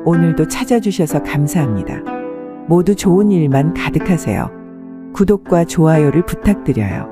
오늘도 찾아주셔서 감사합니다. 모두 좋은 일만 가득하세요. 구독과 좋아요를 부탁드려요.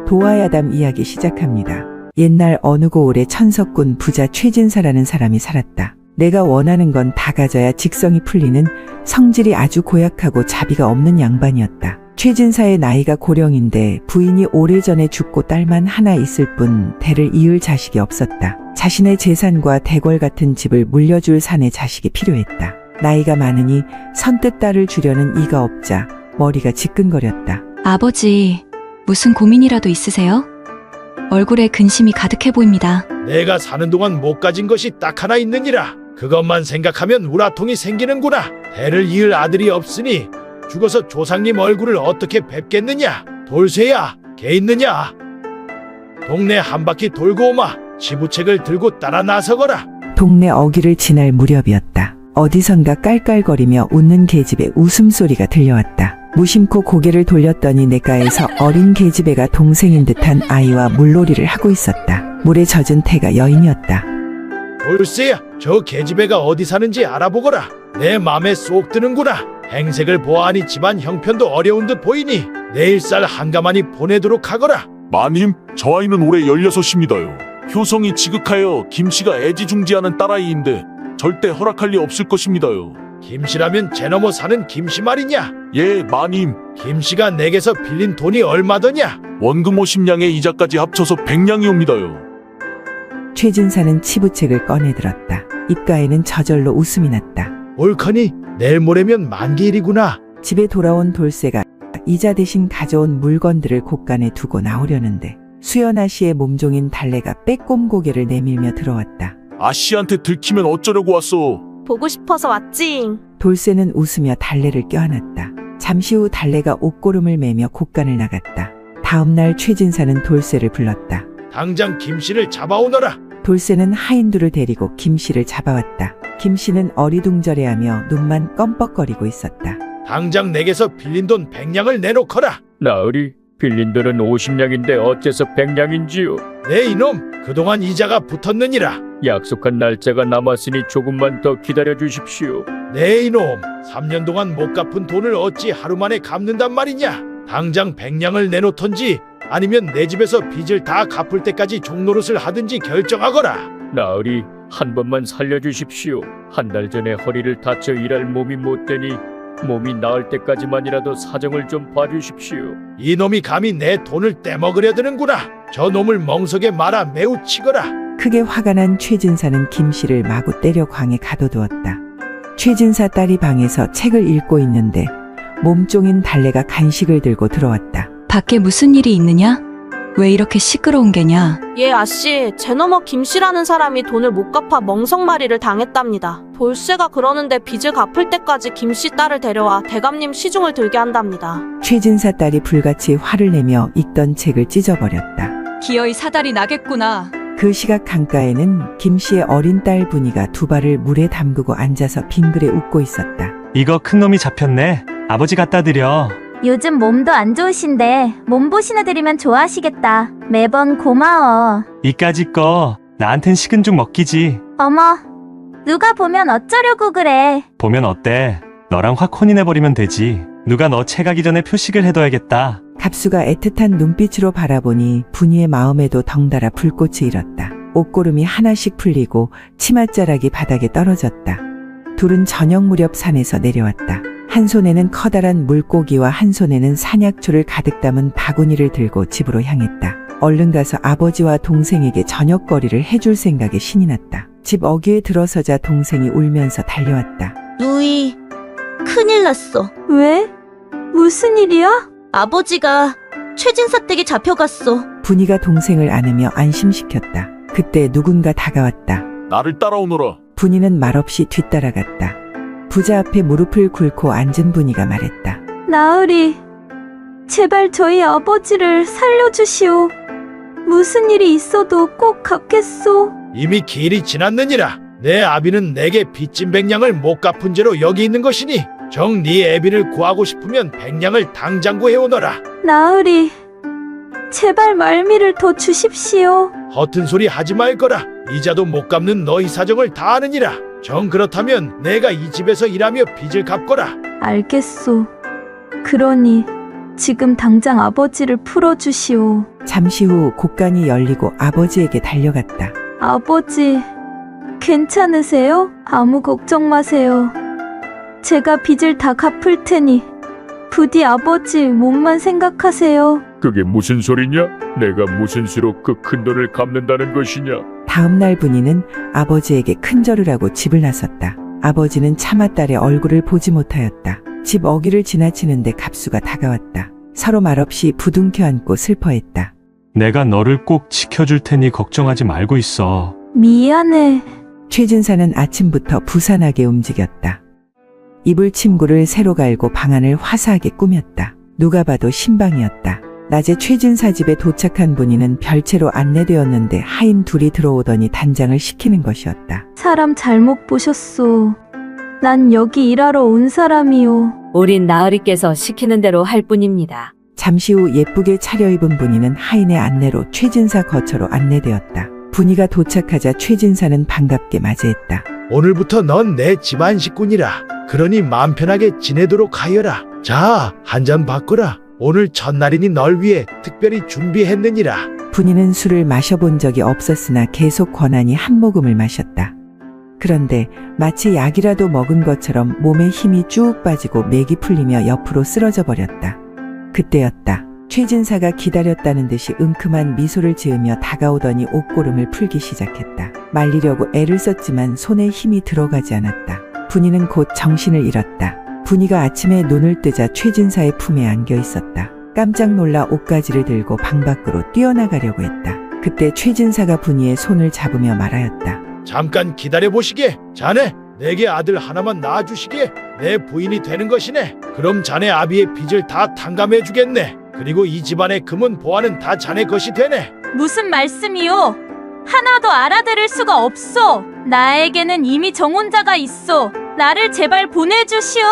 도화야담 이야기 시작합니다. 옛날 어느 고을에 천석군 부자 최진사라는 사람이 살았다. 내가 원하는 건 다 가져야 직성이 풀리는 성질이 아주 고약하고 자비가 없는 양반이었다. 최진사의 나이가 고령인데 부인이 오래전에 죽고 딸만 하나 있을 뿐 대를 이을 자식이 없었다. 자신의 재산과 대궐 같은 집을 물려줄 사내 자식이 필요했다. 나이가 많으니 선뜻 딸을 주려는 이가 없자 머리가 지끈거렸다. 아버지, 무슨 고민이라도 있으세요? 얼굴에 근심이 가득해 보입니다. 내가 사는 동안 못 가진 것이 딱 하나 있느니라. 그것만 생각하면 우라통이 생기는구나. 대를 이을 아들이 없으니 죽어서 조상님 얼굴을 어떻게 뵙겠느냐. 돌쇠야, 개 있느냐? 동네 한 바퀴 돌고 오마. 지부책을 들고 따라 나서거라. 동네 어귀를 지날 무렵이었다. 어디선가 깔깔거리며 웃는 계집의 웃음소리가 들려왔다. 무심코 고개를 돌렸더니 냇가에서 어린 계집애가 동생인 듯한 아이와 물놀이를 하고 있었다. 물에 젖은 태가 여인이었다. 돌쇠야, 저 계집애가 어디 사는지 알아보거라. 내 맘에 쏙 드는구나. 행색을 보아하니 집안 형편도 어려운 듯 보이니 내일 쌀 한가마니 보내도록 하거라. 마님, 저 아이는 올해 16입니다요. 효성이 지극하여 김씨가 애지중지하는 딸아이인데 절대 허락할 리 없을 것입니다요. 김씨라면 제 넘어 사는 김씨 말이냐? 예, 마님. 김씨가 내게서 빌린 돈이 얼마더냐? 원금 50냥에 이자까지 합쳐서 100냥이옵니다요. 최진사는 치부책을 꺼내들었다. 입가에는 저절로 웃음이 났다. 옳거니 내일 모레면 만기일이구나. 집에 돌아온 돌쇠가 이자 대신 가져온 물건들을 곳간에 두고 나오려는데 수연아 씨의 몸종인 달래가 빼꼼 고개를 내밀며 들어왔다. 아씨한테 들키면 어쩌려고 왔어? 보고 싶어서 왔지. 돌쇠는 웃으며 달래를 껴안았다. 잠시 후 달래가 옷고름을 매며 곳간을 나갔다. 다음날 최진사는 돌쇠를 불렀다. 당장 김씨를 잡아오너라. 돌쇠는 하인두를 데리고 김씨를 잡아왔다. 김씨는 어리둥절해하며 눈만 껌뻑거리고 있었다. 당장 내게서 빌린 돈 100냥을 내놓거라. 나으리, 빌린 돈은 50냥인데 어째서 100냥인지요? 네 이놈, 그동안 이자가 붙었느니라. 약속한 날짜가 남았으니 조금만 더 기다려 주십시오. 네 이놈, 3년 동안 못 갚은 돈을 어찌 하루 만에 갚는단 말이냐. 당장 100냥을 내놓던지 아니면 내 집에서 빚을 다 갚을 때까지 종노릇을 하든지 결정하거라. 나으리, 한 번만 살려주십시오. 한 달 전에 허리를 다쳐 일할 몸이 못 되니 몸이 나을 때까지만이라도 사정을 좀 봐주십시오. 이놈이 감히 내 돈을 떼먹으려 드는구나. 저 놈을 멍석에 말아 매우 치거라. 크게 화가 난 최진사는 김씨를 마구 때려 광에 가둬두었다. 최진사 딸이 방에서 책을 읽고 있는데 몸종인 달래가 간식을 들고 들어왔다. 밖에 무슨 일이 있느냐? 왜 이렇게 시끄러운 게냐? 예, 아씨, 제 넘어 김씨라는 사람이 돈을 못 갚아 멍석마리를 당했답니다. 돌쇠가 그러는데 빚을 갚을 때까지 김씨 딸을 데려와 대감님 시중을 들게 한답니다. 최진사 딸이 불같이 화를 내며 읽던 책을 찢어버렸다. 기어이 사달이 나겠구나. 그 시각 강가에는 김씨의 어린 딸 분이가 두 발을 물에 담그고 앉아서 빙그레 웃고 있었다. 이거 큰 놈이 잡혔네. 아버지 갖다 드려. 요즘 몸도 안 좋으신데 몸보신해 드리면 좋아하시겠다. 매번 고마워. 이까짓 거 나한텐 식은 죽 먹기지. 어머, 누가 보면 어쩌려고 그래. 보면 어때? 너랑 확 혼인해버리면 되지. 누가 너 채가기 전에 표식을 해둬야겠다. 갑수가 애틋한 눈빛으로 바라보니 분이의 마음에도 덩달아 불꽃이 일었다. 옷고름이 하나씩 풀리고 치맛자락이 바닥에 떨어졌다. 둘은 저녁 무렵 산에서 내려왔다. 한 손에는 커다란 물고기와 한 손에는 산약초를 가득 담은 바구니를 들고 집으로 향했다. 얼른 가서 아버지와 동생에게 저녁거리를 해줄 생각에 신이 났다. 집 어귀에 들어서자 동생이 울면서 달려왔다. 누이, 큰일 났어. 왜? 무슨 일이야? 아버지가 최진사 댁에 잡혀갔어. 분이가 동생을 안으며 안심시켰다. 그때 누군가 다가왔다. 나를 따라오너라. 분이는 말없이 뒤따라갔다. 부자 앞에 무릎을 꿇고 앉은 분이가 말했다. 나으리, 제발 저희 아버지를 살려주시오. 무슨 일이 있어도 꼭 갚겠소. 이미 길이 지났느니라. 내 아비는 내게 빚진 100냥을 못 갚은 죄로 여기 있는 것이니 정 네 애비를 구하고 싶으면 100냥을 당장 구해오너라. 나으리, 제발 말미를 더 주십시오. 허튼 소리 하지 말거라. 이자도 못 갚는 너희 사정을 다 아느니라. 정 그렇다면 내가 이 집에서 일하며 빚을 갚거라. 알겠소. 그러니 지금 당장 아버지를 풀어주시오. 잠시 후 곡간이 열리고 아버지에게 달려갔다. 아버지, 괜찮으세요? 아무 걱정 마세요. 제가 빚을 다 갚을 테니 부디 아버지 몸만 생각하세요. 그게 무슨 소리냐? 내가 무슨 수로 그 큰 돈을 갚는다는 것이냐? 다음 날 분이는 아버지에게 큰절을 하고 집을 나섰다. 아버지는 차마 딸의 얼굴을 보지 못하였다. 집 어귀를 지나치는데 갑수가 다가왔다. 서로 말없이 부둥켜 안고 슬퍼했다. 내가 너를 꼭 지켜줄 테니 걱정하지 말고 있어. 미안해. 최진사는 아침부터 부산하게 움직였다. 이불 침구를 새로 갈고 방안을 화사하게 꾸몄다. 누가 봐도 신방이었다. 낮에 최진사 집에 도착한 분이는 별채로 안내되었는데 하인 둘이 들어오더니 단장을 시키는 것이었다. 사람 잘못 보셨소. 난 여기 일하러 온 사람이요. 우린 나으리께서 시키는 대로 할 뿐입니다. 잠시 후 예쁘게 차려입은 분이는 하인의 안내로 최진사 거처로 안내되었다. 분이가 도착하자 최진사는 반갑게 맞이했다. 오늘부터 넌 내 집안 식구니라. 그러니 마음 편하게 지내도록 하여라. 자, 한 잔 바꾸라. 오늘 첫날이니 널 위해 특별히 준비했느니라. 분이는 술을 마셔본 적이 없었으나 계속 권하니 한 모금을 마셨다. 그런데 마치 약이라도 먹은 것처럼 몸에 힘이 쭉 빠지고 맥이 풀리며 옆으로 쓰러져 버렸다. 그때였다. 최진사가 기다렸다는 듯이 은큼한 미소를 지으며 다가오더니 옷고름을 풀기 시작했다. 말리려고 애를 썼지만 손에 힘이 들어가지 않았다. 분이는 곧 정신을 잃었다. 분이가 아침에 눈을 뜨자 최진사의 품에 안겨 있었다. 깜짝 놀라 옷가지를 들고 방 밖으로 뛰어나가려고 했다. 그때 최진사가 분이의 손을 잡으며 말하였다. 잠깐 기다려보시게. 자네, 내게 아들 하나만 낳아주시게. 내 부인이 되는 것이네. 그럼 자네 아비의 빚을 다 탕감해주겠네. 그리고 이 집안의 금은 보화는 다 자네 것이 되네. 무슨 말씀이요? 하나도 알아들을 수가 없소. 나에게는 이미 정혼자가 있소. 나를 제발 보내주시오.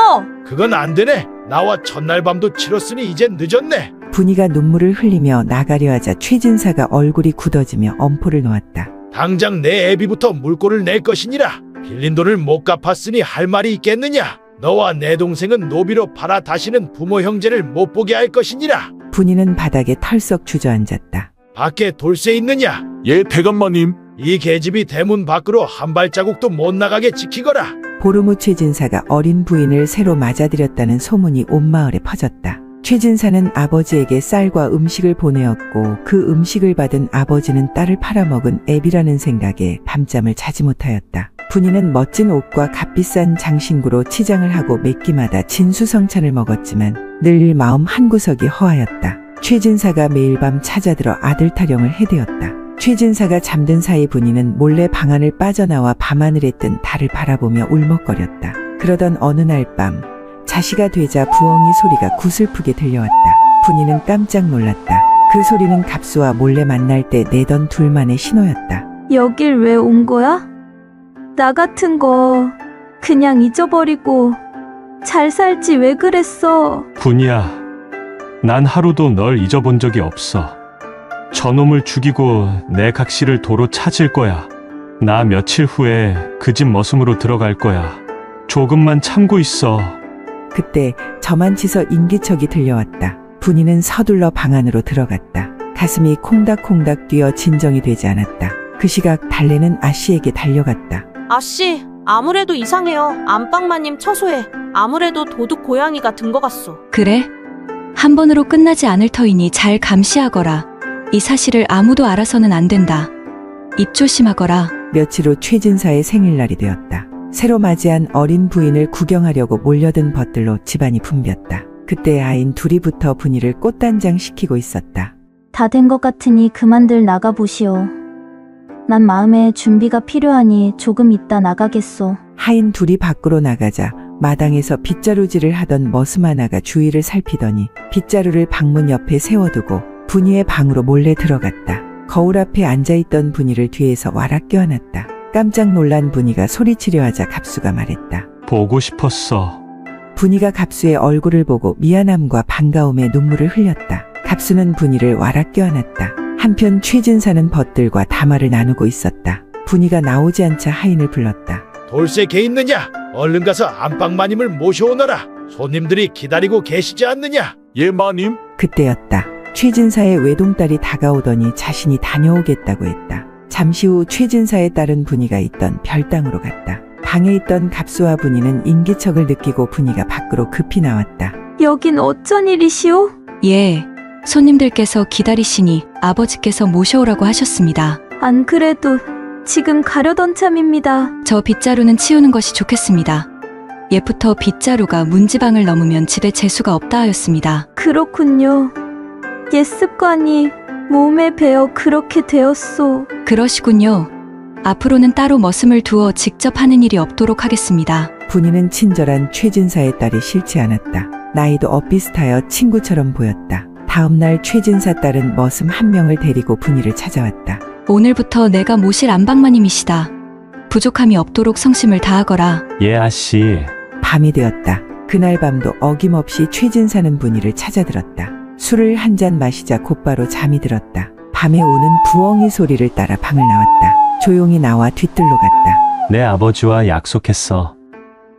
그건 안 되네. 나와 첫날 밤도 치렀으니 이젠 늦었네. 분이가 눈물을 흘리며 나가려 하자 최진사가 얼굴이 굳어지며 엄포를 놓았다. 당장 내 애비부터 물꼬를 낼 것이니라. 빌린 돈을 못 갚았으니 할 말이 있겠느냐. 너와 내 동생은 노비로 팔아 다시는 부모 형제를 못 보게 할 것이니라. 분이는 바닥에 털썩 주저앉았다. 밖에 돌쇠 있느냐? 예, 대감마님. 이 계집이 대문 밖으로 한 발자국도 못 나가게 지키거라. 보름 후 최진사가 어린 부인을 새로 맞아들였다는 소문이 온 마을에 퍼졌다. 최진사는 아버지에게 쌀과 음식을 보내었고 그 음식을 받은 아버지는 딸을 팔아먹은 애비라는 생각에 밤잠을 자지 못하였다. 분이는 멋진 옷과 값비싼 장신구로 치장을 하고 몇 끼마다 진수성찬을 먹었지만 늘 마음 한구석이 허하였다. 최진사가 매일 밤 찾아들어 아들 타령을 해대었다. 최진사가 잠든 사이 분이는 몰래 방 안을 빠져나와 밤하늘에 뜬 달을 바라보며 울먹거렸다. 그러던 어느 날 밤 자시가 되자 부엉이 소리가 구슬프게 들려왔다. 분이는 깜짝 놀랐다. 그 소리는 갑수와 몰래 만날 때 내던 둘만의 신호였다. 여길 왜 온 거야? 나 같은 거 그냥 잊어버리고 잘 살지 왜 그랬어? 분이야, 난 하루도 널 잊어본 적이 없어. 저놈을 죽이고 내 각시를 도로 찾을 거야. 나 며칠 후에 그 집 머슴으로 들어갈 거야. 조금만 참고 있어. 그때 저만치서 인기척이 들려왔다. 분이는 서둘러 방 안으로 들어갔다. 가슴이 콩닥콩닥 뛰어 진정이 되지 않았다. 그 시각 달래는 아씨에게 달려갔다. 아씨, 아무래도 이상해요. 안방마님 처소에 아무래도 도둑 고양이가 든 것 같소. 그래? 한 번으로 끝나지 않을 터이니 잘 감시하거라. 이 사실을 아무도 알아서는 안 된다. 입 조심하거라. 며칠 후 최진사의 생일날이 되었다. 새로 맞이한 어린 부인을 구경하려고 몰려든 벗들로 집안이 붐볐다. 그때 아인 둘이부터 분이를 꽃단장 시키고 있었다. 다 된 것 같으니 그만들 나가보시오. 난 마음에 준비가 필요하니 조금 있다 나가겠소. 하인 둘이 밖으로 나가자 마당에서 빗자루질을 하던 머슴 하나가 주위를 살피더니 빗자루를 방문 옆에 세워두고 분이의 방으로 몰래 들어갔다. 거울 앞에 앉아있던 분이를 뒤에서 와락 껴안았다. 깜짝 놀란 분이가 소리치려 하자 갑수가 말했다. 보고 싶었어. 분이가 갑수의 얼굴을 보고 미안함과 반가움에 눈물을 흘렸다. 갑수는 분이를 와락 껴안았다. 한편 최진사는 벗들과 담화를 나누고 있었다. 분이가 나오지 않자 하인을 불렀다. 돌쇠 개 있느냐? 얼른 가서 안방마님을 모셔오너라. 손님들이 기다리고 계시지 않느냐? 예, 마님. 그때였다. 최진사의 외동딸이 다가오더니 자신이 다녀오겠다고 했다. 잠시 후 최진사의 딸은 분이가 있던 별당으로 갔다. 방에 있던 갑수와 분이는 인기척을 느끼고 분이가 밖으로 급히 나왔다. 여긴 어쩐 일이시오? 예, 손님들께서 기다리시니 아버지께서 모셔오라고 하셨습니다. 안 그래도 지금 가려던 참입니다. 저 빗자루는 치우는 것이 좋겠습니다. 예부터 빗자루가 문지방을 넘으면 집에 재수가 없다 하였습니다. 그렇군요. 옛 습관이 몸에 배어 그렇게 되었소. 그러시군요. 앞으로는 따로 머슴을 두어 직접 하는 일이 없도록 하겠습니다. 분이는 친절한 최진사의 딸이 싫지 않았다. 나이도 엇비슷하여 친구처럼 보였다. 다음날 최진사 딸은 머슴 한 명을 데리고 분이를 찾아왔다. 오늘부터 내가 모실 안방마님이시다. 부족함이 없도록 성심을 다하거라. 예, 아씨. 밤이 되었다. 그날 밤도 어김없이 최진사는 분이를 찾아들었다. 술을 한 잔 마시자 곧바로 잠이 들었다. 밤에 오는 부엉이 소리를 따라 방을 나왔다. 조용히 나와 뒤뜰로 갔다. 내 아버지와 약속했어.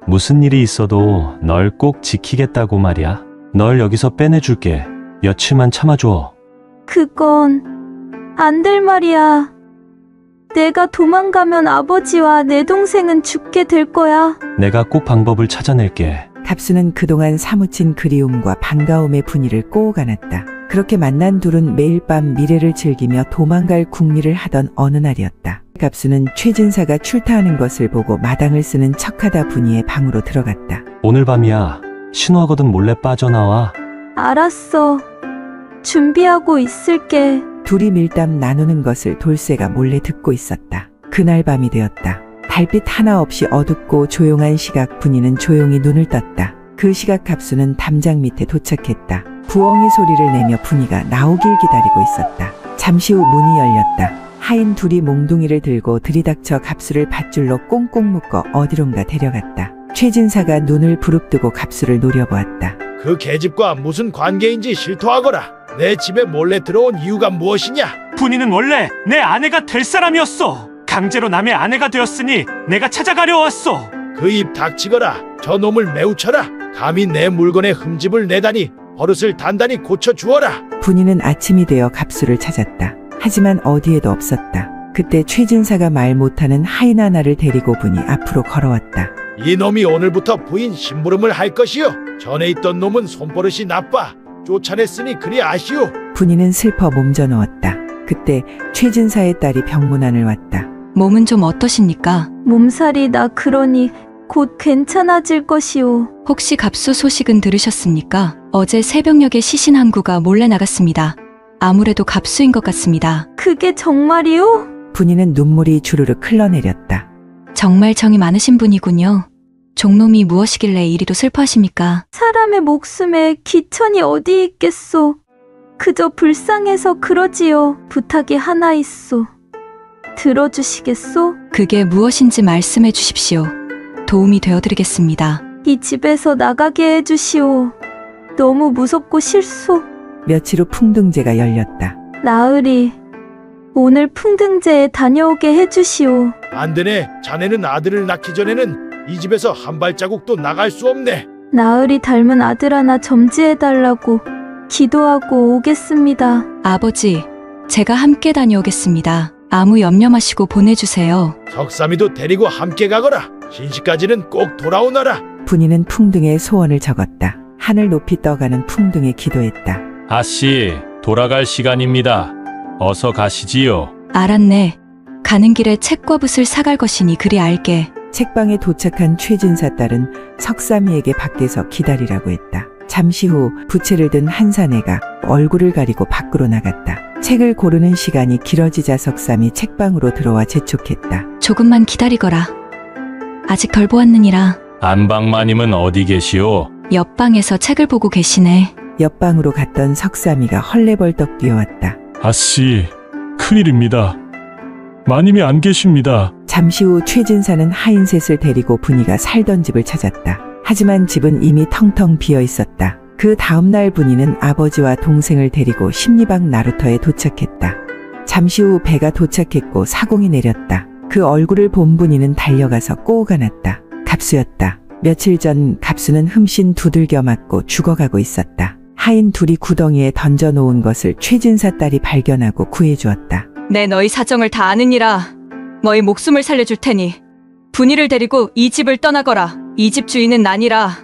무슨 일이 있어도 널 꼭 지키겠다고 말이야. 널 여기서 빼내줄게. 며칠만 참아줘. 그건 안 될 말이야. 내가 도망가면 아버지와 내 동생은 죽게 될 거야. 내가 꼭 방법을 찾아낼게. 갑수는 그동안 사무친 그리움과 반가움의 분위를 꼬고 안았다. 그렇게 만난 둘은 매일 밤 미래를 즐기며 도망갈 궁리를 하던 어느 날이었다. 갑수는 최진사가 출타하는 것을 보고 마당을 쓰는 척하다 분이의 방으로 들어갔다. 오늘 밤이야. 신호하거든 몰래 빠져나와. 알았어. 준비하고 있을게. 둘이 밀담 나누는 것을 돌쇠가 몰래 듣고 있었다. 그날 밤이 되었다. 달빛 하나 없이 어둡고 조용한 시각 분이는 조용히 눈을 떴다. 그 시각 갑수는 담장 밑에 도착했다. 부엉이 소리를 내며 분이가 나오길 기다리고 있었다. 잠시 후 문이 열렸다. 하인 둘이 몽둥이를 들고 들이닥쳐 갑수를 밧줄로 꽁꽁 묶어 어디론가 데려갔다. 최진사가 눈을 부릅뜨고 갑수를 노려보았다. 그 계집과 무슨 관계인지 실토하거라. 내 집에 몰래 들어온 이유가 무엇이냐? 분이는 원래 내 아내가 될 사람이었어. 강제로 남의 아내가 되었으니 내가 찾아가려 왔어. 그 입 닥치거라. 저 놈을 매우 쳐라. 감히 내 물건에 흠집을 내다니 버릇을 단단히 고쳐주어라. 분이는 아침이 되어 갑수를 찾았다. 하지만 어디에도 없었다. 그때 최진사가 말 못하는 하인 하나를 데리고 분이 앞으로 걸어왔다. 이 놈이 오늘부터 부인 심부름을 할 것이요. 전에 있던 놈은 손버릇이 나빠. 쫓아냈으니 그리 아시오. 분이는 슬퍼 몸져 누웠다. 그때 최진사의 딸이 병문안을 왔다. 몸은 좀 어떠십니까? 몸살이 나 그러니 곧 괜찮아질 것이오. 혹시 갑수 소식은 들으셨습니까? 어제 새벽녘에 시신 한 구가 몰래 나갔습니다. 아무래도 갑수인 것 같습니다. 그게 정말이오? 분이는 눈물이 주르륵 흘러내렸다. 정말 정이 많으신 분이군요. 종놈이 무엇이길래 이리도 슬퍼하십니까? 사람의 목숨에 기천이 어디 있겠소. 그저 불쌍해서 그러지요. 부탁이 하나 있소. 들어주시겠소? 그게 무엇인지 말씀해 주십시오. 도움이 되어드리겠습니다. 이 집에서 나가게 해주시오. 너무 무섭고 싫소. 며칠 후 풍등제가 열렸다. 나으리, 오늘 풍등제에 다녀오게 해주시오. 안 되네. 자네는 아들을 낳기 전에는 이 집에서 한 발자국도 나갈 수 없네. 나으리 닮은 아들 하나 점지해달라고 기도하고 오겠습니다. 아버지, 제가 함께 다녀오겠습니다. 아무 염려 마시고 보내주세요. 석삼이도 데리고 함께 가거라. 신시까지는 꼭 돌아오너라. 분이는 풍등에 소원을 적었다. 하늘 높이 떠가는 풍등에 기도했다. 아씨, 돌아갈 시간입니다. 어서 가시지요. 알았네. 가는 길에 책과 붓을 사갈 것이니 그리 알게. 책방에 도착한 최진사 딸은 석삼이에게 밖에서 기다리라고 했다. 잠시 후 부채를 든 한 사내가 얼굴을 가리고 밖으로 나갔다. 책을 고르는 시간이 길어지자 석삼이 책방으로 들어와 재촉했다. 조금만 기다리거라. 아직 덜 보았느니라. 안방마님은 어디 계시오? 옆방에서 책을 보고 계시네. 옆방으로 갔던 석삼이가 헐레벌떡 뛰어왔다. 아씨, 큰일입니다. 마님이 안 계십니다. 잠시 후 최진사는 하인셋을 데리고 분이가 살던 집을 찾았다. 하지만 집은 이미 텅텅 비어 있었다. 그 다음날 분이는 아버지와 동생을 데리고 십리방 나루터에 도착했다. 잠시 후 배가 도착했고 사공이 내렸다. 그 얼굴을 본 분이는 달려가서 꼬우가 났다. 갑수였다. 며칠 전 갑수는 흠씬 두들겨 맞고 죽어가고 있었다. 하인 둘이 구덩이에 던져놓은 것을 최진사 딸이 발견하고 구해주었다. 내 너희 사정을 다 아느니라. 너희 목숨을 살려줄 테니 분이를 데리고 이 집을 떠나거라. 이 집 주인은 나니라.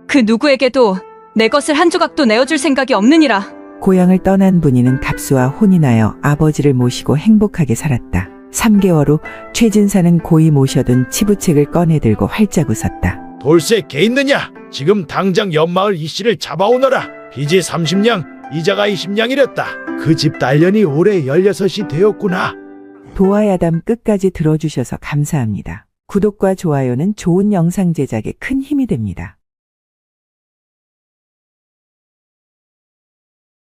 그 누구에게도 내 것을 한 조각도 내어줄 생각이 없느니라. 고향을 떠난 분이는 갑수와 혼인하여 아버지를 모시고 행복하게 살았다. 3개월 후 최진사는 고이 모셔둔 치부책을 꺼내들고 활짝 웃었다. 돌쇠 개 있느냐? 지금 당장 옆마을 이씨를 잡아오너라. 빚이 30냥, 이자가 20냥이랬다. 그 집 딸년이 올해 16이 되었구나. 도화야담 끝까지 들어주셔서 감사합니다. 구독과 좋아요는 좋은 영상 제작에 큰 힘이 됩니다.